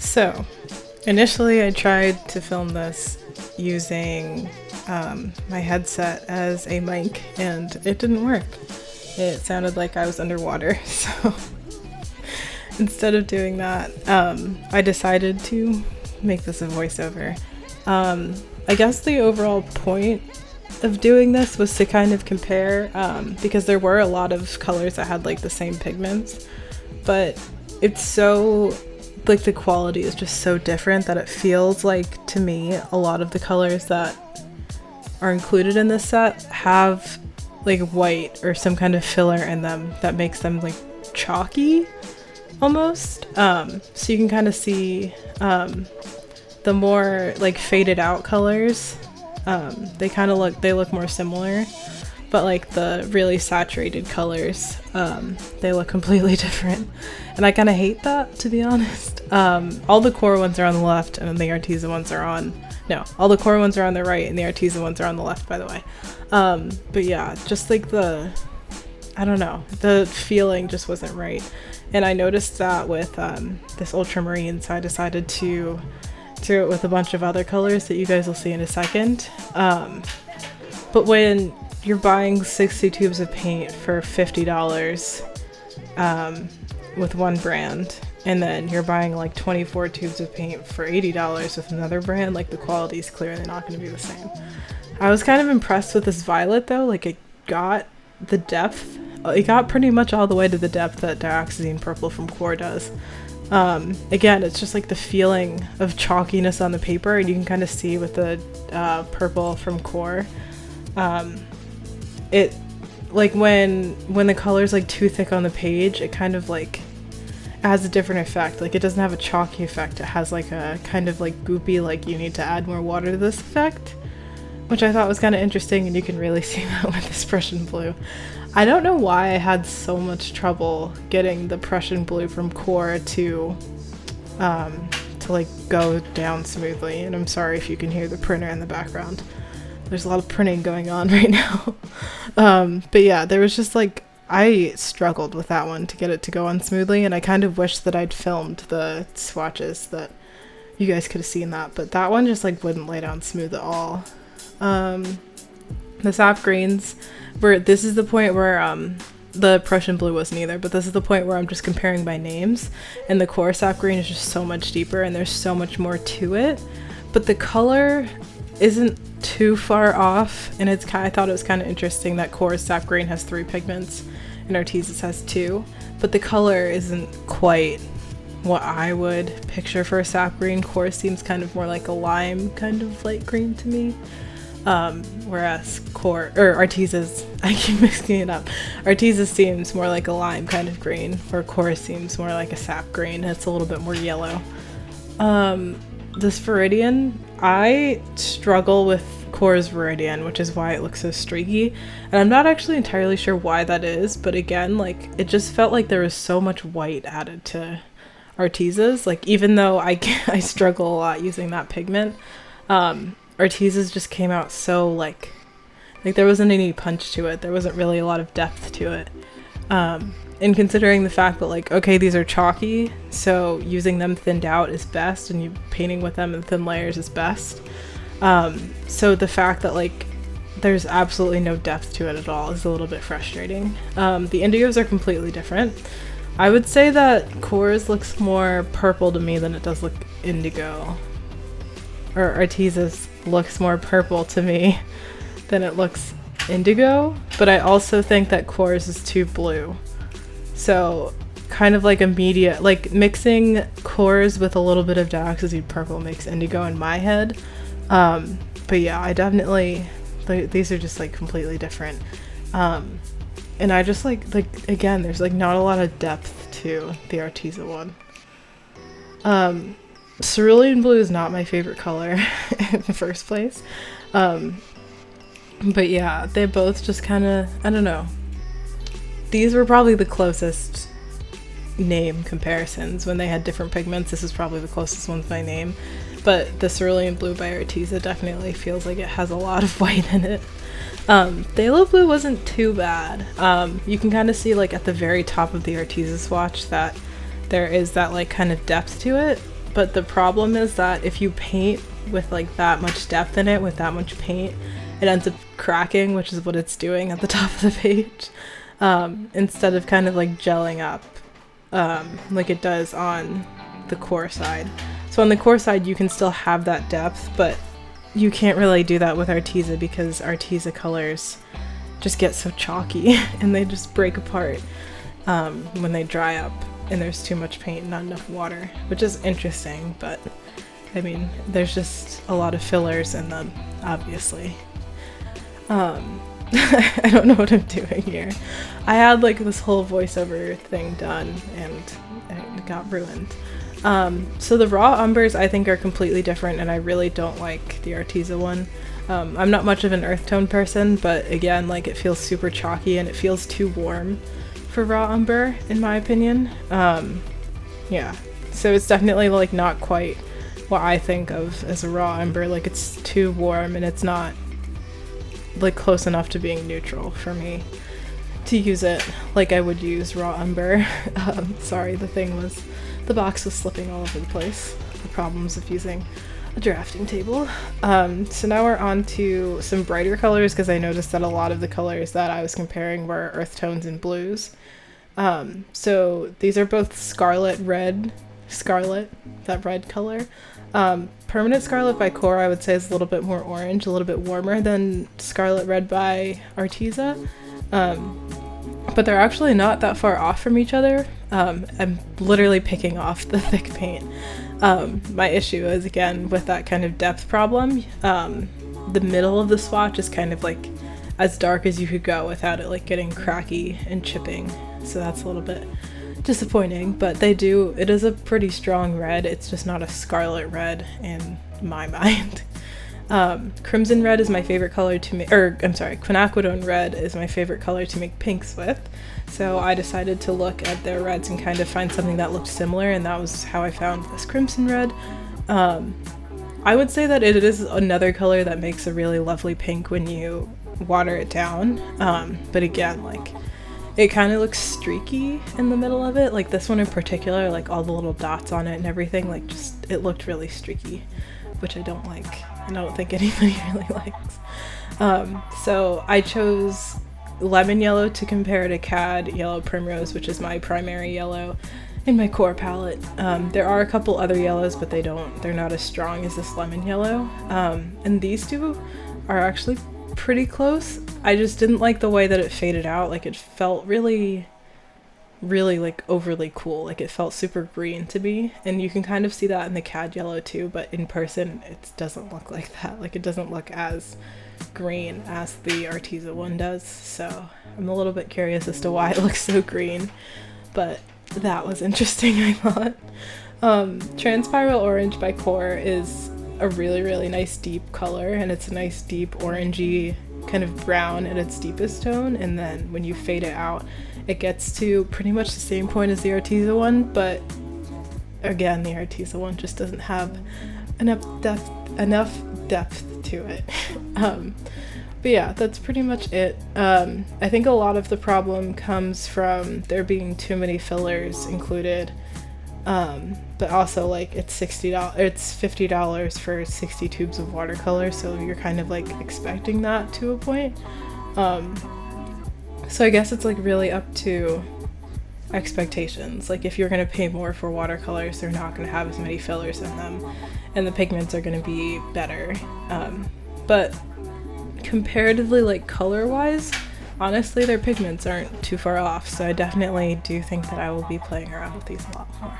So, initially I tried to film this using my headset as a mic, and it didn't work. It sounded like I was underwater, so instead of doing that, I decided to make this a voiceover. I guess the overall point of doing this was to kind of compare, because there were a lot of colors that had like the same pigments, but it's so, like, the quality is just so different that it feels like, to me, a lot of the colors that are included in this set have like white or some kind of filler in them that makes them like chalky almost. So you can kind of see the more like faded out colors, they kind of look more similar, but like the really saturated colors, they look completely different, and I kind of hate that, to be honest. All the Qor ones are on the left, and the Arteza ones are on, no, all the Qor ones are on the right, and the Arteza ones are on the left, by the way. But yeah, just like I don't know, the feeling just wasn't right, and I noticed that with this ultramarine, so I decided to do it with a bunch of other colors that you guys will see in a second. But when you're buying 60 tubes of paint for $50 with one brand, and then you're buying like 24 tubes of paint for $80 with another brand, like the quality is clearly not going to be the same. I was kind of impressed with this violet though, like it got the depth, it got pretty much all the way to the depth that dioxazine purple from Qor does. Again, it's just like the feeling of chalkiness on the paper, and you can kind of see with the purple from Qor. It, like, when the color's like too thick on the page, it kind of like has a different effect. Like, it doesn't have a chalky effect, it has like a kind of like goopy, like you need to add more water to this effect, which I thought was kind of interesting, and you can really see that with this Prussian blue. I don't know why I had so much trouble getting the Prussian blue from Qor to like go down smoothly, and I'm sorry if you can hear the printer in the background. There's a lot of printing going on right now. But yeah, there was just like, I struggled with that one to get it to go on smoothly, and I kind of wish that I'd filmed the swatches that you guys could have seen that, but that one just like wouldn't lay down smooth at all. The sap greens, this is the point where the Prussian blue wasn't either, but this is the point where I'm just comparing by names, and the Qor sap green is just so much deeper and there's so much more to it, but the color isn't too far off, and I thought it was kind of interesting that Qor's sap green has 3 pigments and Arteza's has 2, but the color isn't quite what I would picture for a sap green. Qor seems kind of more like a lime kind of light green to me, whereas Arteza's, I keep mixing it up, Arteza seems more like a lime kind of green, where Qor seems more like a sap green. It's a little bit more yellow. This Viridian, I struggle with Qor's Viridian, which is why it looks so streaky, and I'm not actually entirely sure why that is, but again, like, it just felt like there was so much white added to Arteza's. Like, even though I struggle a lot using that pigment, Arteza's just came out so like there wasn't any punch to it. There wasn't really a lot of depth to it. And considering the fact that, like, okay, these are chalky, so using them thinned out is best, and you painting with them in thin layers is best. So the fact that, like, there's absolutely no depth to it at all is a little bit frustrating. The indigos are completely different. I would say that Qor's looks more purple to me than it does look indigo. Or Arteza's looks more purple to me than it looks indigo, but I also think that Qor's is too blue. So kind of like immediate, like mixing Qor's with a little bit of dioxazine purple makes indigo in my head. But yeah, I definitely, these are just like completely different. And I just like again, there's like not a lot of depth to the Arteza one. Cerulean blue is not my favorite color in the first place. But yeah, they both just kind of, I don't know. These were probably the closest name comparisons when they had different pigments. This is probably the closest one by name. but the Cerulean Blue by Arteza definitely feels like it has a lot of white in it. Phthalo Blue wasn't too bad. You can kind of see like at the very top of the Arteza swatch that there is that like kind of depth to it, but the problem is that if you paint with like that much depth in it, with that much paint, it ends up cracking, which is what it's doing at the top of the page, instead of kind of like gelling up like it does on the core side. So on the core side you can still have that depth, but you can't really do that with Arteza because Arteza colors just get so chalky and they just break apart when they dry up and there's too much paint and not enough water, which is interesting, but I mean, there's just a lot of fillers in them, obviously. I don't know what I'm doing here. I had like this whole voiceover thing done and it got ruined. So the raw umbers I think are completely different, and I really don't like the Arteza one. I'm not much of an earth tone person, but again, like it feels super chalky and it feels too warm for raw umber in my opinion. Yeah, so it's definitely like not quite what I think of as a raw umber. Like it's too warm and it's not like close enough to being neutral for me to use it like I would use raw umber. Sorry, the box was slipping all over the place. The problems of using a drafting table. So now we're on to some brighter colors, because I noticed that a lot of the colors that I was comparing were earth tones and blues. So these are both Scarlet, that red color. Permanent Scarlet by Qor I would say is a little bit more orange, a little bit warmer than Scarlet Red by Arteza. But they're actually not that far off from each other. I'm literally picking off the thick paint. My issue is, again, with that kind of depth problem, the middle of the swatch is kind of like as dark as you could go without it like getting cracky and chipping. So that's a little bit disappointing, but it is a pretty strong red. It's just not a scarlet red in my mind. Crimson red is my favorite color to make, quinacridone red is my favorite color to make pinks with. So I decided to look at their reds and kind of find something that looked similar, and that was how I found this crimson red. I would say that it is another color that makes a really lovely pink when you water it down. But again, like it kind of looks streaky in the middle of it. Like this one in particular, like all the little dots on it and everything, like just it looked really streaky, which I don't like. I don't think anybody really likes. So I chose lemon yellow to compare to Cad Yellow Primrose, which is my primary yellow in my Qor palette. There are a couple other yellows, but they're not as strong as this lemon yellow. And these two are actually pretty close. I just didn't like the way that it faded out. Like it felt really like overly cool. Like it felt super green to me, and you can kind of see that in the Cad yellow too, but in person it doesn't look like that. Like it doesn't look as green as the Arteza one does. So I'm a little bit curious as to why it looks so green, but that was interesting, I thought. Transpiral Orange by Qor is a really nice deep color, and it's a nice deep orangey kind of brown at its deepest tone, and then when you fade it out it gets to pretty much the same point as the Arteza one, but again the Arteza one just doesn't have enough depth to it. But yeah, that's pretty much it. I think a lot of the problem comes from there being too many fillers included, but also like it's $50 for 60 tubes of watercolor, so you're kind of like expecting that to a point. So I guess it's like really up to expectations. Like if you're gonna pay more for watercolors, they're not gonna have as many fillers in them, and the pigments are gonna be better. But comparatively, like color-wise, honestly, their pigments aren't too far off. So I definitely do think that I will be playing around with these a lot more.